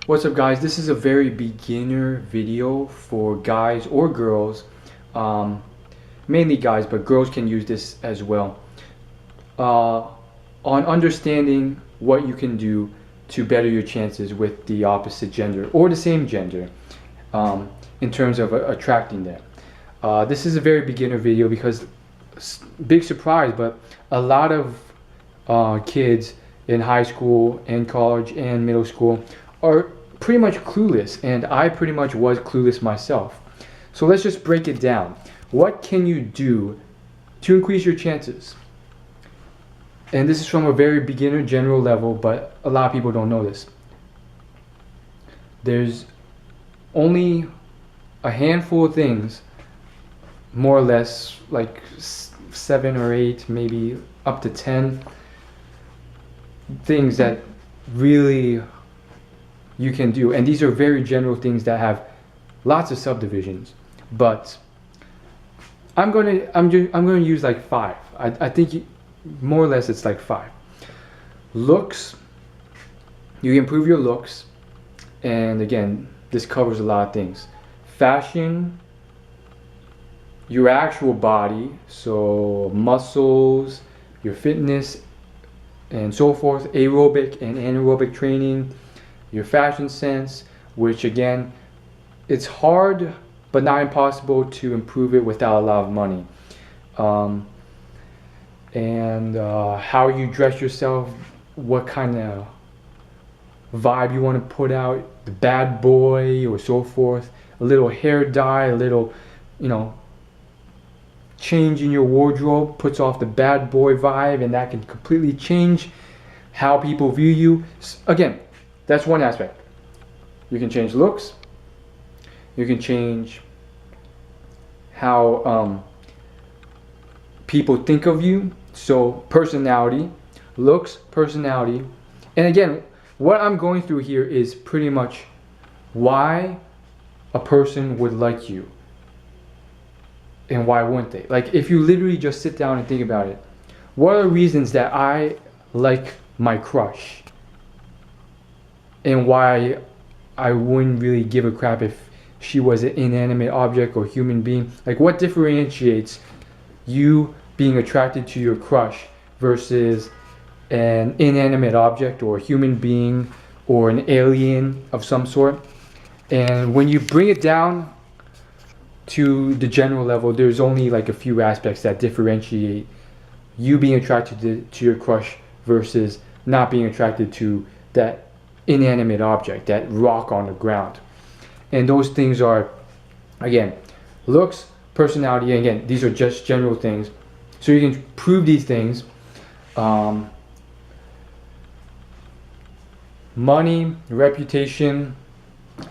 What's up, guys? This is a very beginner video for guys or girls, um, mainly guys, but girls can use this as well, uh, on understanding what you can do to better your chances with the opposite gender or the same gender, in terms of attracting them. This is a very beginner video because, big surprise, but a lot of kids in high school and college and middle school are pretty much clueless, and I pretty much was clueless myself. So let's just break it down. What can you do to increase your chances? And this is from a very beginner general level, but a lot of people don't know this. There's only a handful of things, more or less like 7 or 8, maybe up to 10 things that really you can do, and these are very general things that have lots of subdivisions, but I'm gonna use like 5. I think more or less it's like 5. Looks, you improve your looks, and again, this covers a lot of things. Fashion, your actual body, so muscles, your fitness, and so forth, aerobic and anaerobic training, your fashion sense, which again, it's hard but not impossible to improve it without a lot of money. And how you dress yourself, what kind of vibe you want to put out, the bad boy or so forth, a little hair dye, a little, change in your wardrobe puts off the bad boy vibe, and that can completely change how people view you. Again, that's one aspect. You can change looks. You can change how people think of you. So personality, looks, personality. And again, what I'm going through here is pretty much why a person would like you and why wouldn't they. Like, if you literally just sit down and think about it, what are the reasons that I like my crush? And why I wouldn't really give a crap if she was an inanimate object or human being. Like, what differentiates you being attracted to your crush versus an inanimate object or a human being or an alien of some sort? And when you bring it down to the general level, there's only like a few aspects that differentiate you being attracted to your crush versus not being attracted to that inanimate object, that rock on the ground. And those things are, again, looks, personality, and again, these are just general things. So you can prove these things. Money, reputation.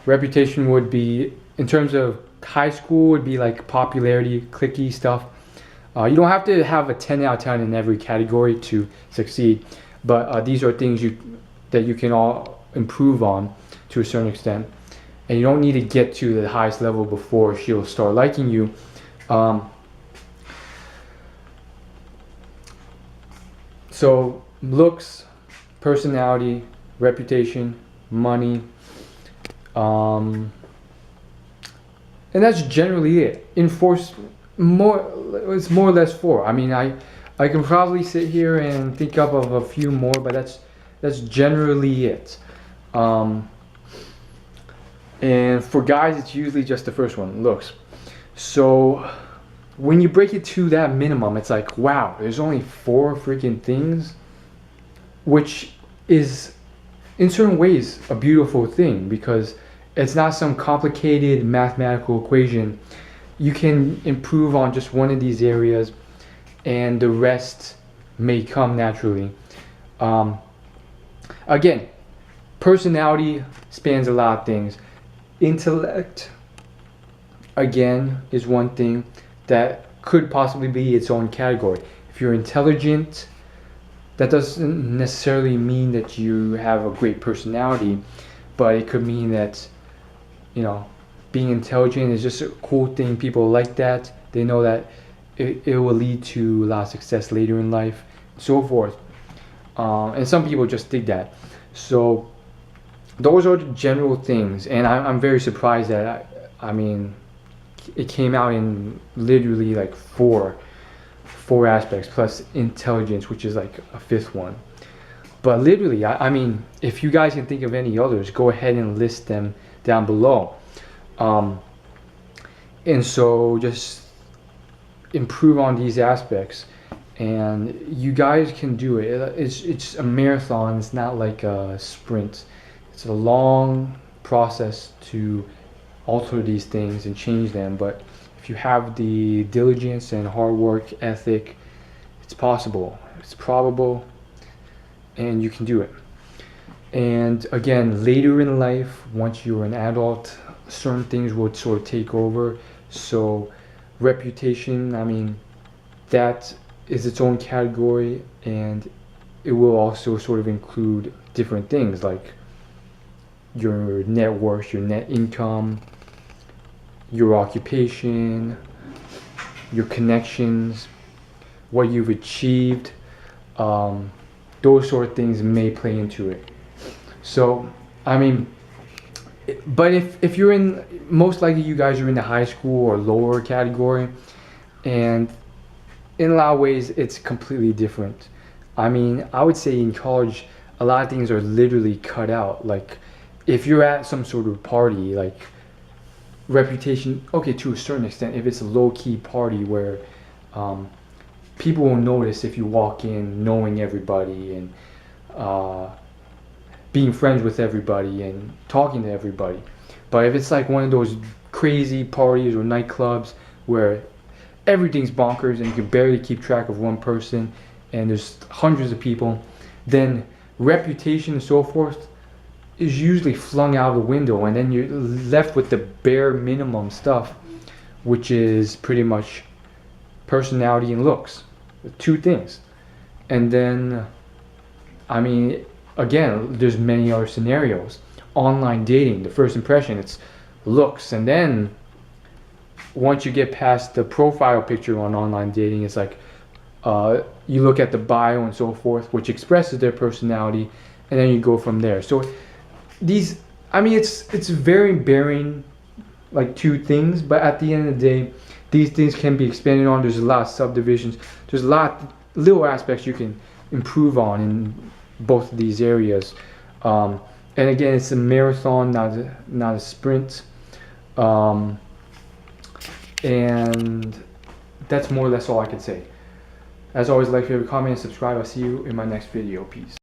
Reputation would be, in terms of high school, would be like popularity, cliquey stuff. You don't have to have a 10 out of 10 in every category to succeed, but these are things that you can all improve on to a certain extent, and you don't need to get to the highest level before she'll start liking you. So looks, personality, reputation, money, and that's generally it. It's more or less 4. I mean, I can probably sit here and think up of a few more, but that's generally it. And for guys, it's usually just the first one, looks. So when you break it to that minimum, it's like, wow, there's only 4 freaking things, which is in certain ways a beautiful thing, because it's not some complicated mathematical equation. You can improve on just one of these areas and the rest may come naturally. Again, personality spans a lot of things. Intellect, again, is one thing that could possibly be its own category. If you're intelligent, that doesn't necessarily mean that you have a great personality, but it could mean that, being intelligent is just a cool thing. People like that. They know that it will lead to a lot of success later in life, so forth. And some people just dig that. So those are the general things, and I'm very surprised that I mean, it came out in literally like four aspects plus intelligence, which is like a fifth one. But literally, I mean, if you guys can think of any others, go ahead and list them down below. And so just improve on these aspects, and you guys can do it. It's a marathon. It's not like a sprint. It's a long process to alter these things and change them. But if you have the diligence and hard work ethic, it's possible. It's probable, and you can do it. And again, later in life, once you're an adult, certain things will sort of take over. So reputation, I mean, that is its own category, and it will also sort of include different things like your net worth, your net income, your occupation, your connections, what you've achieved. Those sort of things may play into it. So, I mean, but if you're in, most likely you guys are in the high school or lower category, and in a lot of ways it's completely different. I mean, I would say in college a lot of things are literally cut out. Like if you're at some sort of party, like reputation, okay, to a certain extent, if it's a low-key party where people will notice if you walk in knowing everybody and being friends with everybody and talking to everybody. But if it's like one of those crazy parties or nightclubs where everything's bonkers and you can barely keep track of one person and there's hundreds of people, then reputation and so forth is usually flung out the window, and then you're left with the bare minimum stuff, which is pretty much personality and looks, two things. And then, I mean, again, there's many other scenarios. Online dating, the first impression, it's looks, and then once you get past the profile picture on online dating, it's like you look at the bio and so forth, which expresses their personality, and then you go from there. So these, I mean, it's very bearing, like two things, but at the end of the day, these things can be expanded on. There's a lot of subdivisions. There's a lot little aspects you can improve on in both of these areas. And again, it's a marathon, not a sprint. And that's more or less all I can say. As always, like, favorite, comment, and subscribe. I'll see you in my next video. Peace.